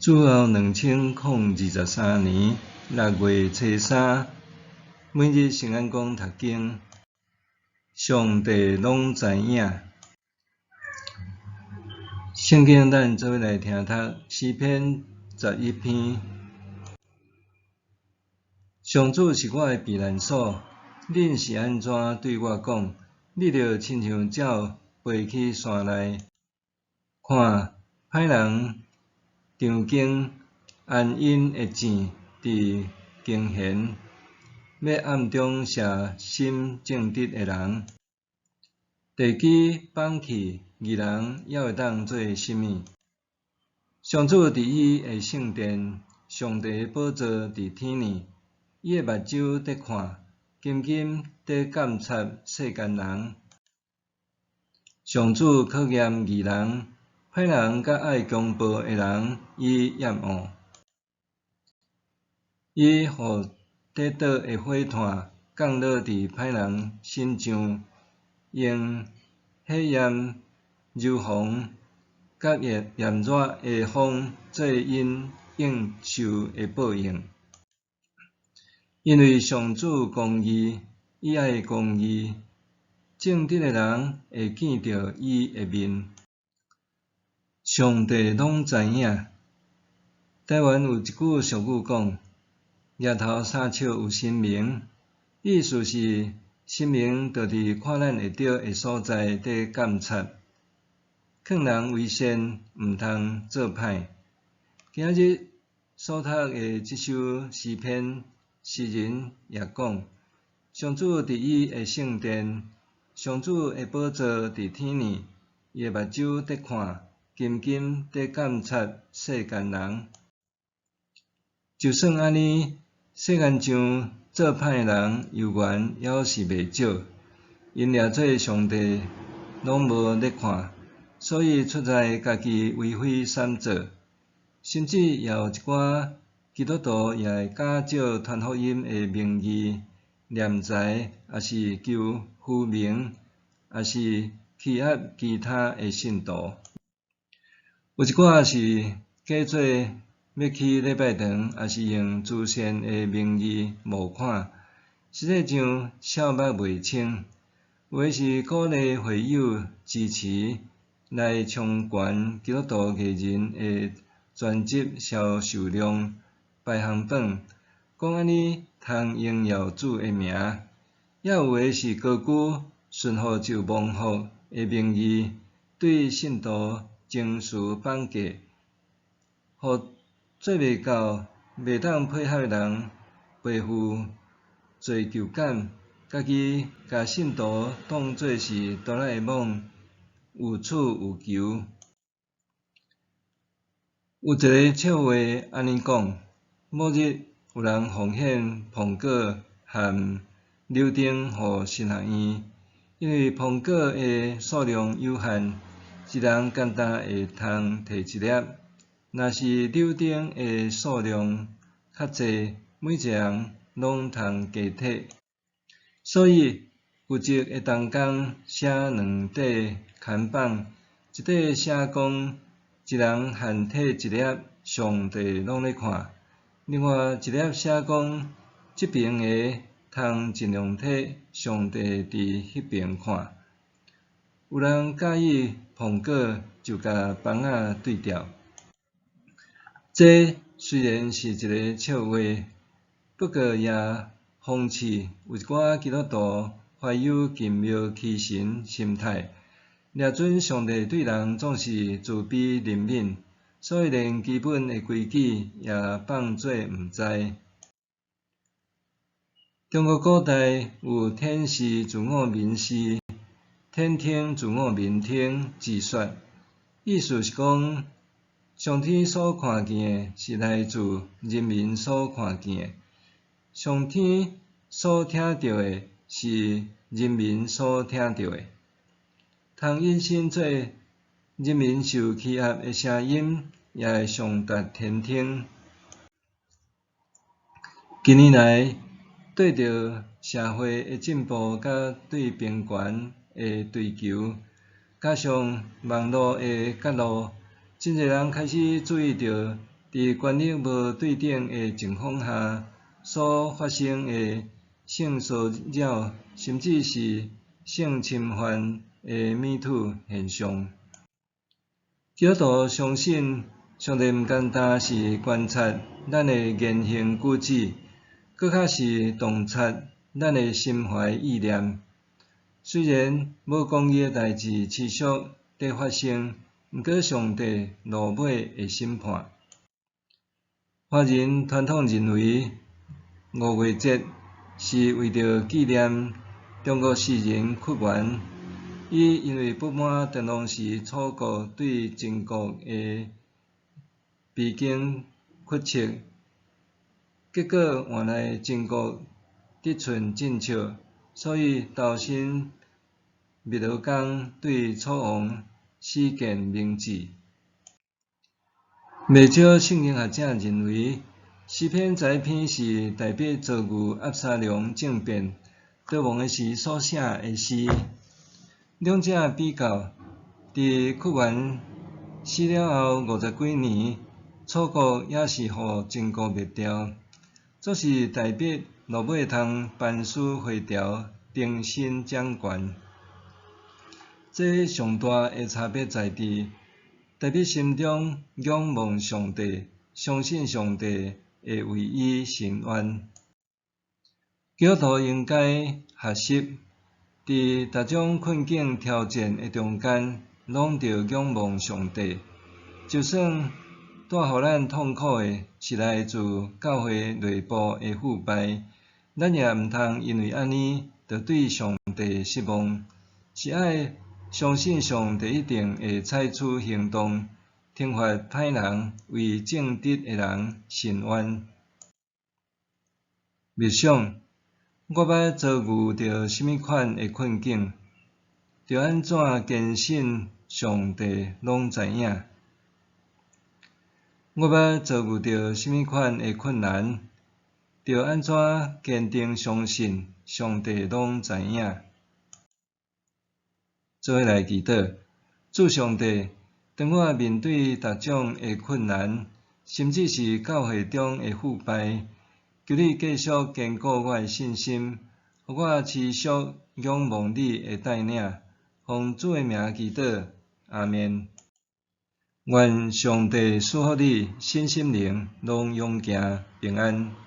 主后2023年6月初3，每日圣安宫读经，上帝拢知影。圣经咱做伙来听读诗篇11篇。上主是我的避难所，恁是安怎对我讲？你着亲像鸟飞去山内，看歹人场经安因的箭伫经弦，要暗中射心正直的人。地基放弃，义人还会当做甚物？上主伫伊的圣殿，上帝的宝座伫天呢。伊的目睭在看，紧紧在监察世间人。上主考验义人，歹人甲爱强暴的人，伊厌恶。伊互跌倒的火炭降落伫歹人身上，用火焰、柔风甲炎热的风做因应受的报应。因为上主公义，伊爱公义，正直的人会见到伊的面。上帝拢知影。台湾有一句俗语讲：额头三尺有神明，意思是神明就伫看咱会到的所在伫监察，劝人为善，毋通做歹。今日所读的这首诗篇，诗人也讲：上主伫伊的圣殿，上主的宝座伫天呢，伊的目睭在看，紧紧在监察世间人。就算安尼，世间上做歹的人犹原还是袂少，因掠做上帝拢无咧看，所以出在家己为非三做，甚至也有一寡基督徒也会假借传福音的名义敛财，也是求浮名，也是欺压其他的信徒。有一寡是假做要去礼拜堂，也是用慈善的名义募款，实际上扫目袂清，有的是鼓励会友支持来冲悬基督徒艺人的专辑销售量排行榜，讲安尼通荣耀主的名，也有的是高举顺服就蒙福的名义，对信徒情绪绑架，互做袂到、袂当配合的人背负罪疚感，家己甲信徒当作是哆啦 A 梦，有处有求。有一个笑话安尼讲：某日有人奉献苹果和柳丁互神学院，因为苹果的数量有限，一人简单会通摕一粒；若是柳丁的数量较济，每一人拢通加摕。所以负责会同工写两块看板，一块写讲一人限摕一粒，上帝拢咧看；另外一粒写讲即边个通尽量摕，上帝伫迄边看。有人介意苹果，就甲房仔对调。这虽然是一个笑话，不过也讽刺有一寡基督徒怀有敬庙欺神心态，掠准上帝对人总是慈悲怜悯，所以连基本的规矩也放做毋知。中国古代有天时自我民时，天听自我民听之说，意思是讲，上天所看见的是来自人民所看见的，上天所听到的是人民所听到的。通引申做人民受欺压的声音，也会上达天听。近年来，对着社会的进步甲对平权的追求，加上网络的揭露，真侪人开始注意到伫权力无对等的情况下所发生的性骚扰，甚至是性侵犯的 MeToo 现象。基督徒相信，上帝毋单单是观察咱的言行举止，搁较是洞察咱的心怀意念。虽然无公义的代志持续伫发生，毋过上帝落尾会审判。华人传统认为5月节是为着纪念中国诗人屈原，伊因为不满战乱时楚国对晋国的边境屈辱，结果换来晋国得寸进尺，所以投身汨罗江对楚王始建明志。未少圣经学者认为，诗篇第一篇是代表遭遇押沙龙政变逃亡的时所写的诗。两者比较，伫屈原死了后50几年，楚国也是互晋国灭掉，则是代表落尾通班师回朝，重新掌权。这上大的差别在伫，代表心中仰望上帝，相信上帝会为伊伸冤。基督徒应该学习，伫逐种困境挑战的中间，拢着仰望上帝。就算带互咱痛苦的是来自教会内部的腐败，咱也毋通因为安尼就对上帝失望，是爱相信上帝一定会采取行动，惩罚歹人，为正直的人伸冤。默想，我捌遭遇着甚物款的困境，着安怎坚信上帝拢知影？我捌遭遇着甚物款的困难，着安怎坚定相信上帝拢知影？做伙来祈祷，主上帝，当我面对逐种的困难，甚至是教会中的腐败，求你继续坚固我的信心，互我持续仰望你的带领。奉主的名祈祷，阿们。愿上帝赐福你身心灵拢勇行平安。